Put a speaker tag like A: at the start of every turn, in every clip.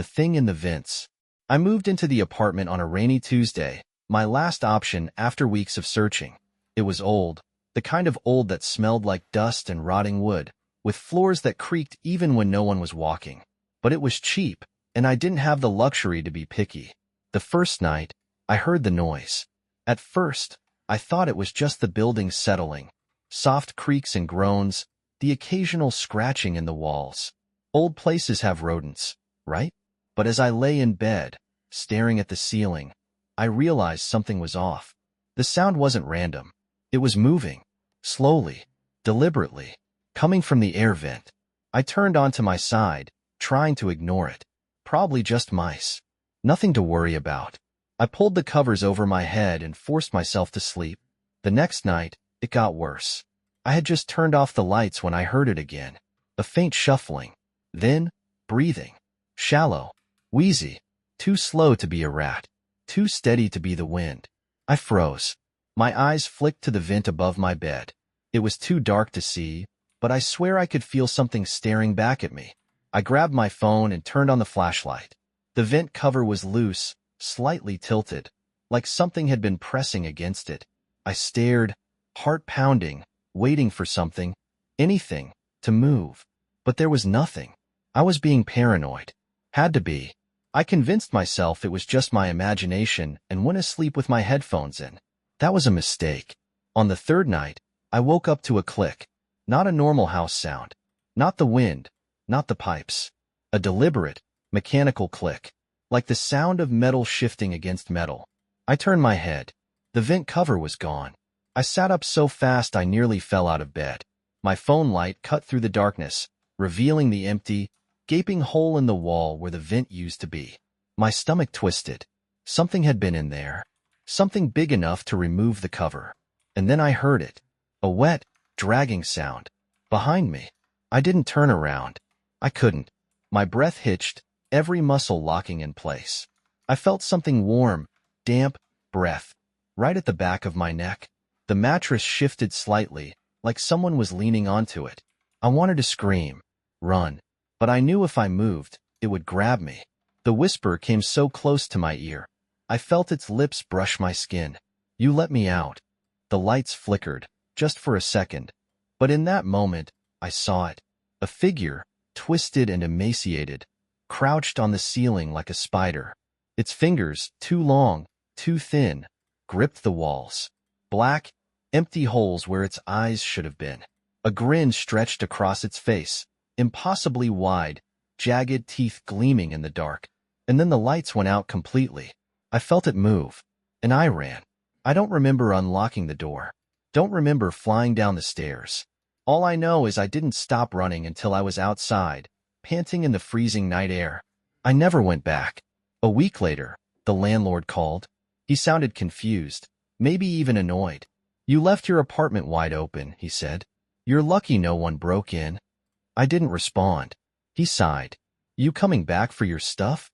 A: The thing in the vents. I moved into the apartment on a rainy Tuesday, my last option after weeks of searching. It was old, the kind of old that smelled like dust and rotting wood, with floors that creaked even when no one was walking. But it was cheap, and I didn't have the luxury to be picky. The first night, I heard the noise. At first, I thought it was just the building settling. Soft creaks and groans, the occasional scratching in the walls. Old places have rodents, right? But as I lay in bed, staring at the ceiling, I realized something was off. The sound wasn't random. It was moving, slowly, deliberately, coming from the air vent. I turned onto my side, trying to ignore it. Probably just mice. Nothing to worry about. I pulled the covers over my head and forced myself to sleep. The next night, it got worse. I had just turned off the lights when I heard it again. A faint shuffling. Then, breathing. Shallow. Wheezy. Too slow to be a rat. Too steady to be the wind. I froze. My eyes flicked to the vent above my bed. It was too dark to see, but I swear I could feel something staring back at me. I grabbed my phone and turned on the flashlight. The vent cover was loose, slightly tilted, like something had been pressing against it. I stared, heart pounding, waiting for something, anything, to move. But there was nothing. I was being paranoid. Had to be. I convinced myself it was just my imagination and went asleep with my headphones in. That was a mistake. On the third night, I woke up to a click. Not a normal house sound. Not the wind. Not the pipes. A deliberate, mechanical click. Like the sound of metal shifting against metal. I turned my head. The vent cover was gone. I sat up so fast I nearly fell out of bed. My phone light cut through the darkness, revealing the empty, gaping hole in the wall where the vent used to be. My stomach twisted. Something had been in there. Something big enough to remove the cover. And then I heard it. A wet, dragging sound. Behind me. I didn't turn around. I couldn't. My breath hitched, every muscle locking in place. I felt something warm, damp, breath, right at the back of my neck. The mattress shifted slightly, like someone was leaning onto it. I wanted to scream, run. But I knew if I moved, it would grab me. The whisper came so close to my ear. I felt its lips brush my skin. You let me out. The lights flickered, just for a second. But in that moment, I saw it. A figure, twisted and emaciated, crouched on the ceiling like a spider. Its fingers, too long, too thin, gripped the walls. Black, empty holes where its eyes should have been. A grin stretched across its face. Impossibly wide, jagged teeth gleaming in the dark. And then the lights went out completely. I felt it move, and I ran. I don't remember unlocking the door. Don't remember flying down the stairs. All I know is I didn't stop running until I was outside, panting in the freezing night air. I never went back. A week later, the landlord called. He sounded confused, maybe even annoyed. You left your apartment wide open, he said. You're lucky no one broke in. I didn't respond. He sighed. You coming back for your stuff?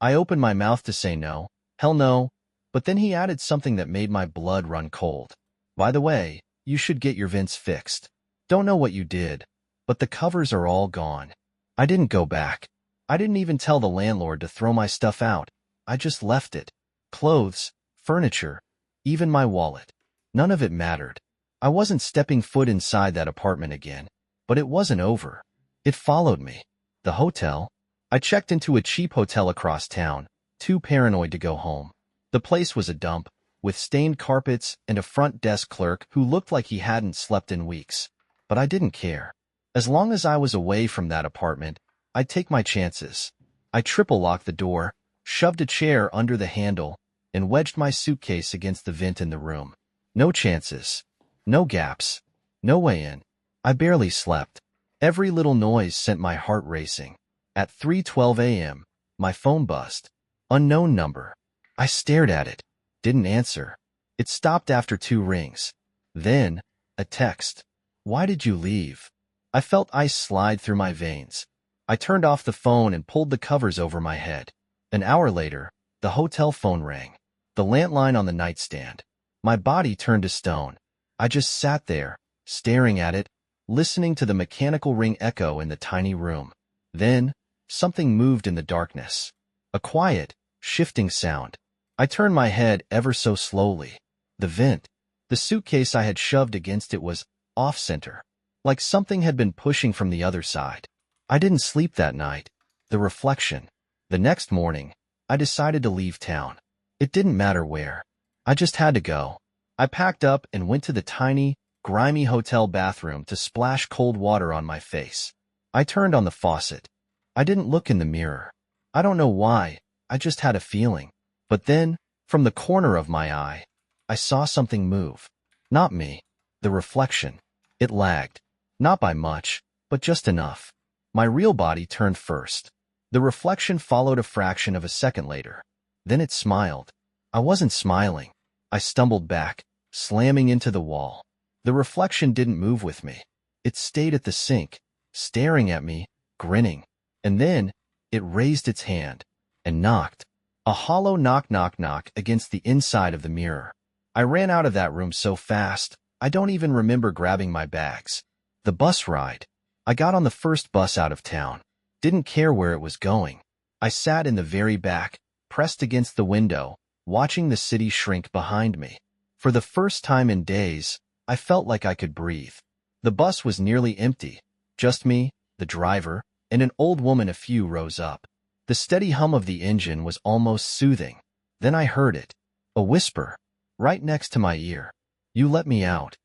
A: I opened my mouth to say no. Hell no. But then he added something that made my blood run cold. By the way, you should get your vents fixed. Don't know what you did, but the covers are all gone. I didn't go back. I didn't even tell the landlord to throw my stuff out. I just left it. Clothes, furniture, even my wallet. None of it mattered. I wasn't stepping foot inside that apartment again. But it wasn't over. It followed me. The hotel. I checked into a cheap hotel across town, too paranoid to go home. The place was a dump, with stained carpets and a front desk clerk who looked like he hadn't slept in weeks. But I didn't care. As long as I was away from that apartment, I'd take my chances. I triple-locked the door, shoved a chair under the handle, and wedged my suitcase against the vent in the room. No chances. No gaps. No way in. I barely slept. Every little noise sent my heart racing. At 3:12 a.m., my phone buzzed. Unknown number. I stared at it. Didn't answer. It stopped after 2 rings. Then, a text. Why did you leave? I felt ice slide through my veins. I turned off the phone and pulled the covers over my head. An hour later, the hotel phone rang. The landline on the nightstand. My body turned to stone. I just sat there, staring at it, listening to the mechanical ring echo in the tiny room. Then, Something moved in the darkness. A quiet, shifting sound. I turned my head ever so slowly. The vent. The suitcase I had shoved against it was off-center, like something had been pushing from the other side. I didn't sleep that night. The reflection. The next morning, I decided to leave town. It didn't matter where. I just had to go. I packed up and went to the tiny, grimy hotel bathroom to splash cold water on my face. I turned on the faucet. I didn't look in the mirror. I don't know why, I just had a feeling. But then, from the corner of my eye, I saw something move. Not me. The reflection. It lagged. Not by much, but just enough. My real body turned first. The reflection followed a fraction of a second later. Then it smiled. I wasn't smiling. I stumbled back, slamming into the wall. The reflection didn't move with me. It stayed at the sink, staring at me, grinning. And then, it raised its hand and knocked. A hollow knock knock knock against the inside of the mirror. I ran out of that room so fast, I don't even remember grabbing my bags. The bus ride. I got on the first bus out of town. Didn't care where it was going. I sat in the very back, pressed against the window, watching the city shrink behind me. For the first time in days, I felt like I could breathe. The bus was nearly empty. Just me, the driver, and an old woman a few rows up. The steady hum of the engine was almost soothing. Then I heard it. A whisper. Right next to my ear. You let me out.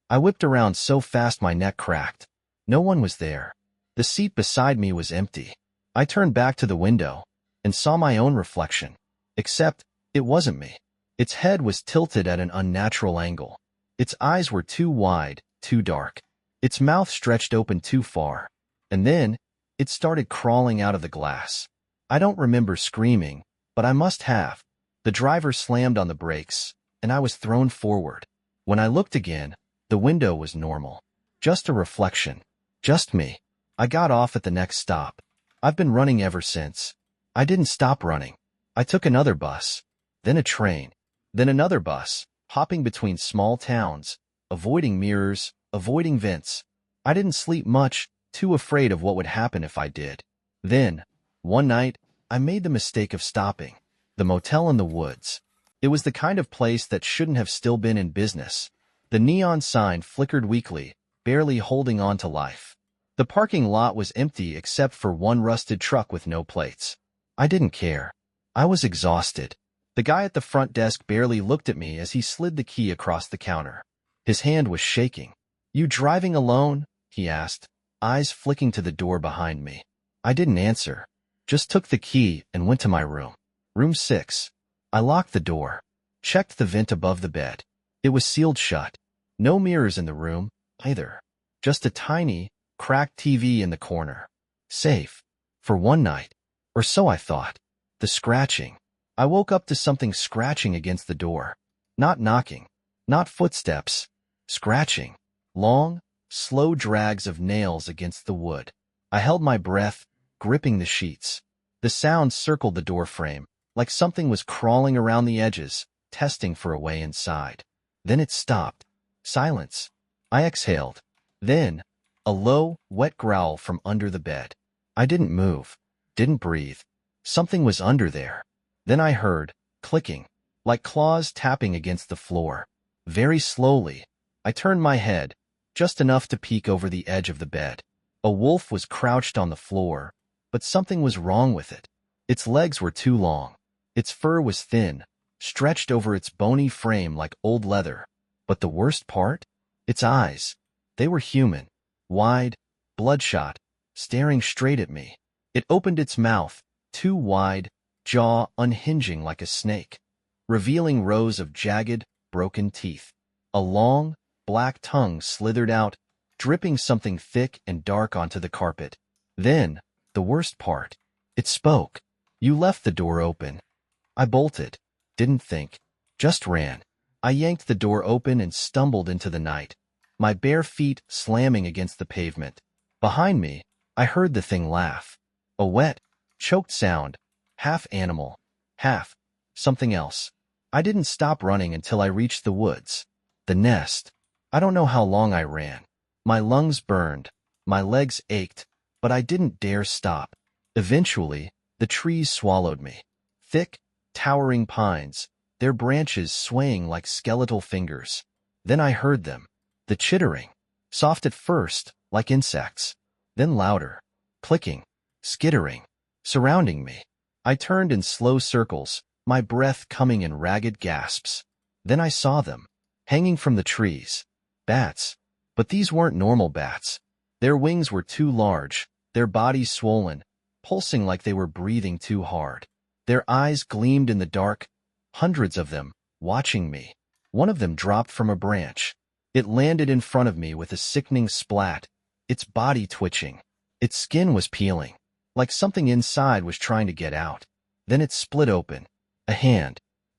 A: I whipped around so fast my neck cracked. No one was there. The seat beside me was empty. I turned back to the window and saw my own reflection. Except, it wasn't me. Its head was tilted at an unnatural angle. Its eyes were too wide, too dark. Its mouth stretched open too far. And then, it started crawling out of the glass. I don't remember screaming, but I must have. The driver slammed on the brakes, and I was thrown forward. When I looked again, the window was normal. Just a reflection. Just me. I got off at the next stop. I've been running ever since. I didn't stop running. I took another bus, then a train, then another bus, hopping between small towns, avoiding mirrors, avoiding vents. I didn't sleep much, too afraid of what would happen if I did. Then, one night, I made the mistake of stopping. The motel in the woods. It was the kind of place that shouldn't have still been in business. The neon sign flickered weakly, barely holding on to life. The parking lot was empty except for one rusted truck with no plates. I didn't care. I was exhausted. The guy at the front desk barely looked at me as he slid the key across the counter. His hand was shaking. "You driving alone?" he asked, eyes flicking to the door behind me. I didn't answer. Just took the key and went to my room. Room 6. I locked the door. Checked the vent above the bed. It was sealed shut. No mirrors in the room, either. Just a tiny, cracked TV in the corner. Safe. For one night. Or so I thought. The scratching. I woke up to something scratching against the door. Not knocking. Not footsteps. Scratching. Long, slow drags of nails against the wood. I held my breath, gripping the sheets. The sound circled the door frame, like something was crawling around the edges, testing for a way inside. Then it stopped. Silence. I exhaled. Then, a low, wet growl from under the bed. I didn't move. Didn't breathe. Something was under there. Then I heard, clicking, like claws tapping against the floor. Very slowly, I turned my head, just enough to peek over the edge of the bed. A wolf was crouched on the floor, but something was wrong with it. Its legs were too long. Its fur was thin, stretched over its bony frame like old leather. But the worst part? Its eyes. They were human. Wide, bloodshot, staring straight at me. It opened its mouth, too wide, jaw unhinging like a snake, revealing rows of jagged, broken teeth. A long, black tongue slithered out, dripping something thick and dark onto the carpet. Then, the worst part, it spoke. "You left the door open." I bolted. Didn't think. Just ran. I yanked the door open and stumbled into the night, my bare feet slamming against the pavement. Behind me, I heard the thing laugh. A wet, choked sound, half animal, half something else. I didn't stop running until I reached the woods. The nest. I don't know how long I ran. My lungs burned. My legs ached, but I didn't dare stop. Eventually, the trees swallowed me. Thick, towering pines, their branches swaying like skeletal fingers. Then I heard them. The chittering. Soft at first, like insects. Then louder. Clicking. Skittering. Surrounding me. I turned in slow circles, my breath coming in ragged gasps. Then I saw them. Hanging from the trees. Bats. But these weren't normal bats. Their wings were too large, their bodies swollen, pulsing like they were breathing too hard. Their eyes gleamed in the dark, hundreds of them, watching me. One of them dropped from a branch. It landed in front of me with a sickening splat, its body twitching. Its skin was peeling, like something inside was trying to get out. Then it split open.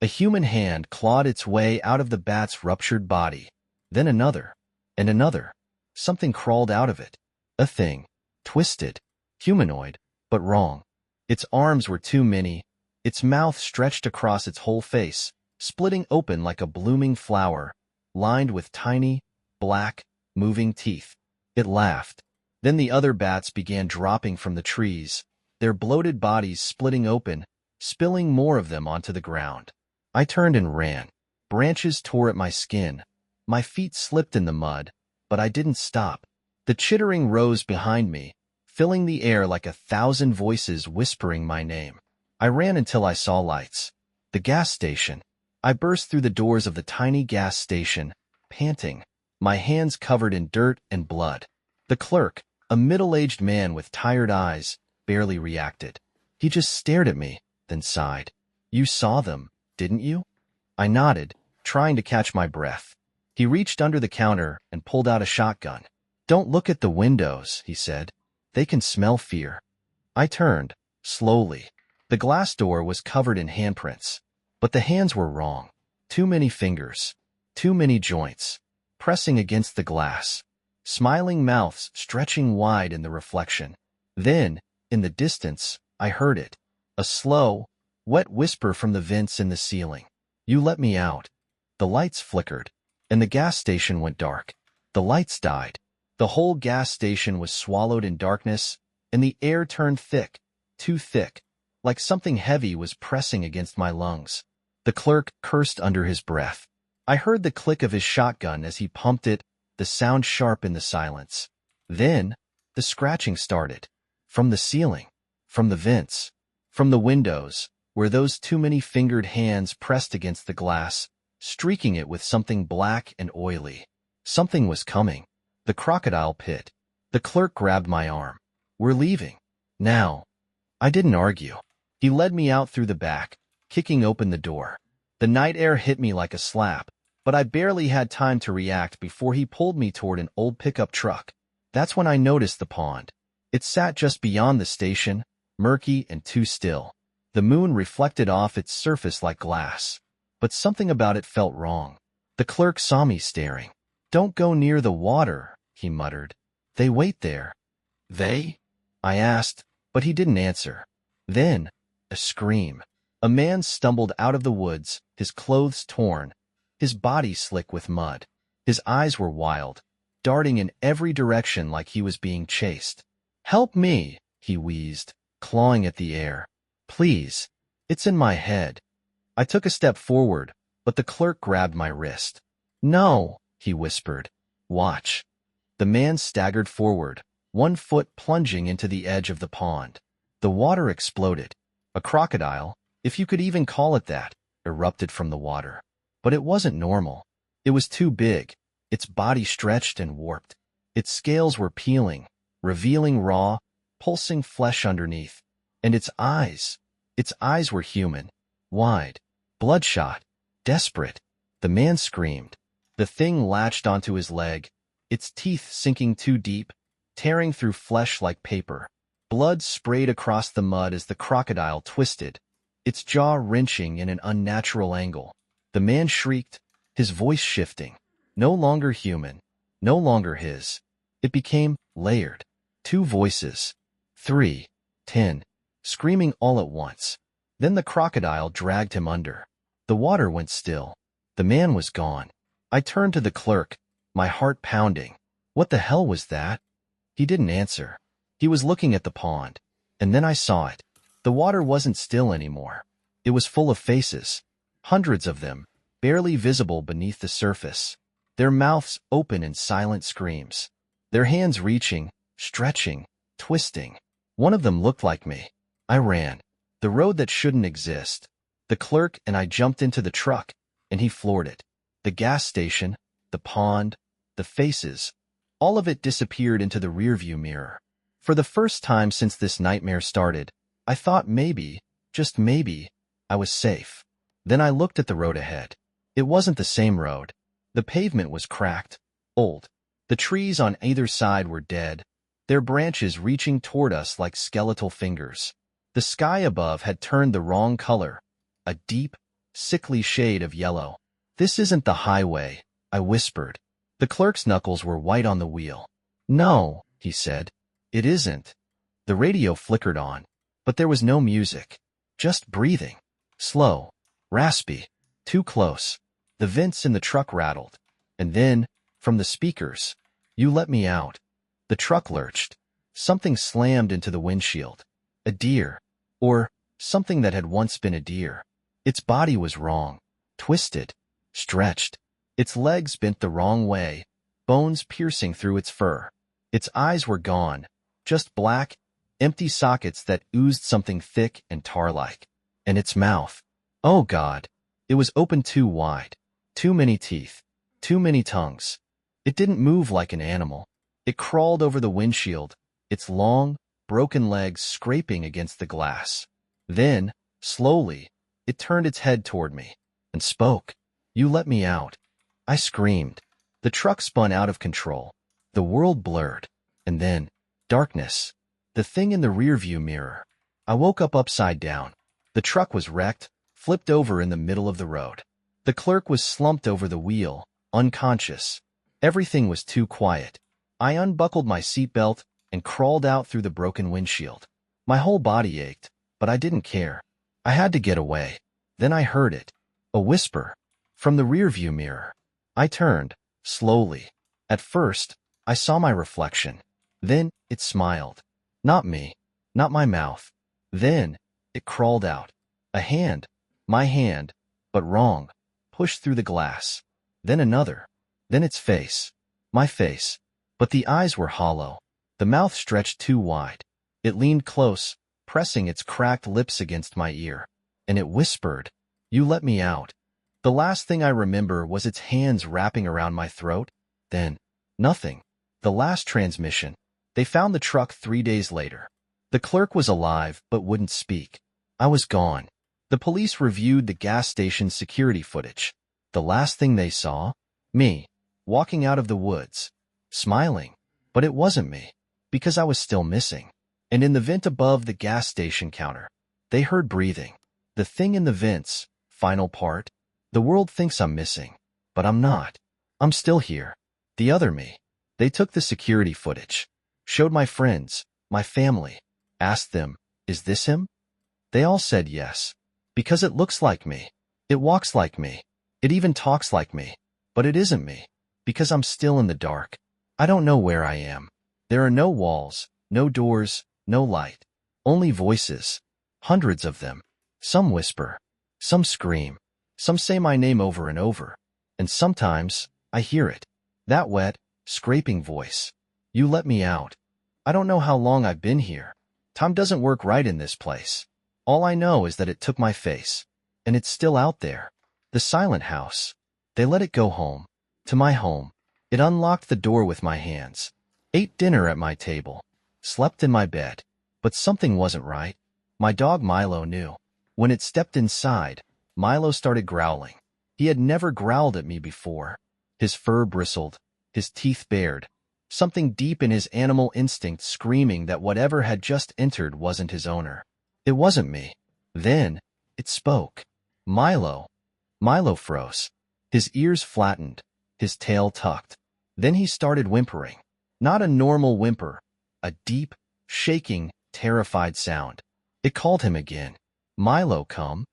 A: A human hand clawed its way out of the bat's ruptured body. Then another, and another. Something crawled out of it. A thing. Twisted. Humanoid, but wrong. Its arms were too many. Its mouth stretched across its whole face, splitting open like a blooming flower, lined with tiny, black, moving teeth. It laughed. Then the other bats began dropping from the trees, their bloated bodies splitting open, spilling more of them onto the ground. I turned and ran. Branches tore at my skin. My feet slipped in the mud, but I didn't stop. The chittering rose behind me, filling the air like 1,000 voices whispering my name. I ran until I saw lights. The gas station. I burst through the doors of the tiny gas station, panting, my hands covered in dirt and blood. The clerk, a middle-aged man with tired eyes, barely reacted. He just stared at me, then sighed. "You saw them, didn't you?" I nodded, trying to catch my breath. He reached under the counter and pulled out a shotgun. "Don't look at the windows," he said. "They can smell fear." I turned, slowly. The glass door was covered in handprints. But the hands were wrong. Too many fingers. Too many joints. Pressing against the glass. Smiling mouths stretching wide in the reflection. Then, in the distance, I heard it. A slow, wet whisper from the vents in the ceiling. "You let me out." The lights flickered, and the gas station went dark. The lights died. The whole gas station was swallowed in darkness, and the air turned thick, too thick, like something heavy was pressing against my lungs. The clerk cursed under his breath. I heard the click of his shotgun as he pumped it, the sound sharp in the silence. Then, the scratching started. From the ceiling, from the vents, from the windows, where those too many fingered hands pressed against the glass, streaking it with something black and oily. Something was coming. The crocodile pit. The clerk grabbed my arm. "We're leaving. Now." I didn't argue. He led me out through the back, kicking open the door. The night air hit me like a slap, but I barely had time to react before he pulled me toward an old pickup truck. That's when I noticed the pond. It sat just beyond the station, murky and too still. The moon reflected off its surface like glass. But something about it felt wrong. The clerk saw me staring. "Don't go near the water," he muttered. "They wait there." "They?" I asked, but he didn't answer. Then, a scream. A man stumbled out of the woods, his clothes torn, his body slick with mud. His eyes were wild, darting in every direction like he was being chased. "Help me," he wheezed, clawing at the air. "Please. It's in my head." I took a step forward, but the clerk grabbed my wrist. "No," he whispered. "Watch." The man staggered forward, one foot plunging into the edge of the pond. The water exploded. A crocodile, if you could even call it that, erupted from the water. But it wasn't normal. It was too big. Its body stretched and warped. Its scales were peeling, revealing raw, pulsing flesh underneath. And its eyes were human, wide, bloodshot, desperate. The man screamed. The thing latched onto his leg, its teeth sinking too deep, tearing through flesh like paper. Blood sprayed across the mud as the crocodile twisted, its jaw wrenching in an unnatural angle. The man shrieked, his voice shifting. No longer human, no longer his. It became layered. 2 voices. 3, 10, screaming all at once. Then the crocodile dragged him under. The water went still. The man was gone. I turned to the clerk, my heart pounding. What the hell was that? He didn't answer. He was looking at the pond. And then I saw it. The water wasn't still anymore. It was full of faces. Hundreds of them, barely visible beneath the surface. Their mouths open in silent screams. Their hands reaching, stretching, twisting. One of them looked like me. I ran. The road that shouldn't exist. The clerk and I jumped into the truck, and he floored it. The gas station, the pond, the faces, all of it disappeared into the rearview mirror. For the first time since this nightmare started, I thought maybe, just maybe, I was safe. Then I looked at the road ahead. It wasn't the same road. The pavement was cracked, old. The trees on either side were dead, their branches reaching toward us like skeletal fingers. The sky above had turned the wrong color, a deep, sickly shade of yellow. "This isn't the highway," I whispered. The clerk's knuckles were white on the wheel. "No," he said. "It isn't." The radio flickered on, but there was no music. Just breathing. Slow. Raspy. Too close. The vents in the truck rattled. And then, from the speakers, "You let me out." The truck lurched. Something slammed into the windshield. A deer. Or something that had once been a deer. Its body was wrong. Twisted. Stretched. Its legs bent the wrong way, bones piercing through its fur. Its eyes were gone, just black, empty sockets that oozed something thick and tar-like. And its mouth. Oh God! It was open too wide. Too many teeth. Too many tongues. It didn't move like an animal. It crawled over the windshield, its long, broken legs scraping against the glass. Then, slowly, it turned its head toward me and spoke. "You let me out." I screamed. The truck spun out of control. The world blurred. And then, darkness. The thing in the rearview mirror. I woke up upside down. The truck was wrecked, flipped over in the middle of the road. The clerk was slumped over the wheel, unconscious. Everything was too quiet. I unbuckled my seatbelt and crawled out through the broken windshield. My whole body ached, but I didn't care. I had to get away. Then I heard it. A whisper. From the rearview mirror. I turned, slowly. At first, I saw my reflection. Then, it smiled. Not me. Not my mouth. Then, it crawled out. A hand. My hand. But wrong. Pushed through the glass. Then another. Then its face. My face. But the eyes were hollow. The mouth stretched too wide. It leaned close, pressing its cracked lips against my ear. And it whispered, "You let me out." The last thing I remember was its hands wrapping around my throat. Then, nothing. The last transmission. They found the truck 3 days later. The clerk was alive, but wouldn't speak. I was gone. The police reviewed the gas station security footage. The last thing they saw? Me, walking out of the woods, smiling. But it wasn't me, because I was still missing. And in the vent above the gas station counter, they heard breathing. The thing in the vents, final part. The world thinks I'm missing, but I'm not. I'm still here. The other me. They took the security footage, showed my friends, my family, asked them, "Is this him?" They all said yes, because it looks like me. It walks like me. It even talks like me. But it isn't me, because I'm still in the dark. I don't know where I am. There are no walls, no doors, no light. Only voices. Hundreds of them. Some whisper. Some scream. Some say my name over and over. And sometimes, I hear it. That wet, scraping voice. "You let me out." I don't know how long I've been here. Time doesn't work right in this place. All I know is that it took my face. And it's still out there. The silent house. They let it go home. To my home. It unlocked the door with my hands. Ate dinner at my table. Slept in my bed. But something wasn't right. My dog Milo knew. When it stepped inside, Milo started growling. He had never growled at me before. His fur bristled, his teeth bared, something deep in his animal instinct screaming that whatever had just entered wasn't his owner. It wasn't me. Then, it spoke. Milo. Milo froze. His ears flattened, his tail tucked. Then he started whimpering. Not a normal whimper, a deep, shaking, terrified sound. It called him again. "Milo, come."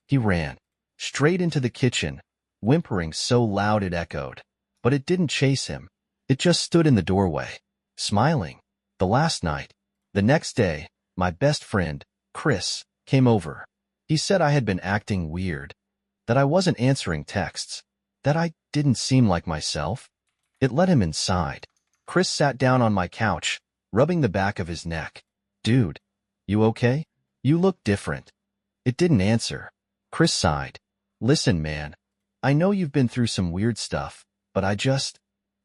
A: He ran, straight into the kitchen, whimpering so loud it echoed. But it didn't chase him. It just stood in the doorway, smiling. The last night. The next day, my best friend, Chris, came over. He said I had been acting weird, that I wasn't answering texts, that I didn't seem like myself. It let him inside. Chris sat down on my couch, rubbing the back of his neck. Dude, you okay? You look different. It didn't answer. Chris sighed. Listen, man, I know you've been through some weird stuff, but I just...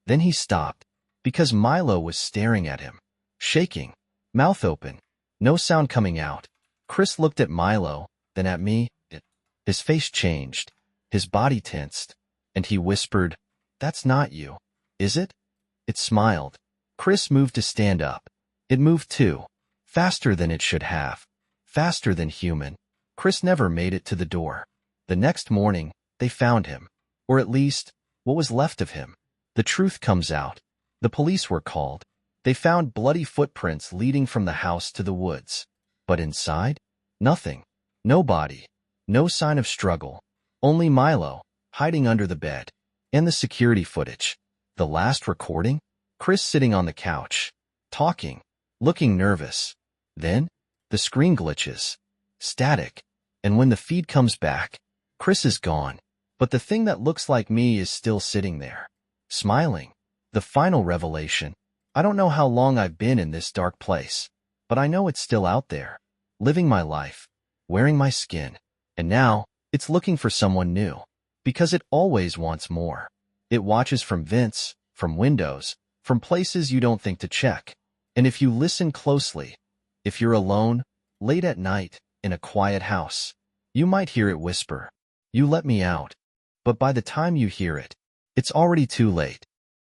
A: Then he stopped, because Milo was staring at him, shaking, mouth open, no sound coming out. Chris looked at Milo, then at me. His face changed, his body tensed, and he whispered, That's not you, is it? It smiled. Chris moved to stand up. It moved too, faster than it should have, faster than human. Chris never made it to the door. The next morning, they found him, or at least, what was left of him. The truth comes out. The police were called. They found bloody footprints leading from the house to the woods. But inside? Nothing. No body. No sign of struggle. Only Milo, hiding under the bed. And the security footage. The last recording? Chris sitting on the couch, talking, looking nervous. Then, the screen glitches. Static. And when the feed comes back, Chris is gone. But the thing that looks like me is still sitting there, smiling. The final revelation. I don't know how long I've been in this dark place, but I know it's still out there, living my life, wearing my skin. And now, it's looking for someone new, because it always wants more. It watches from vents, from windows, from places you don't think to check. And if you listen closely, if you're alone, late at night, in a quiet house, you might hear it whisper, You let me out. But by the time you hear it, it's already too late.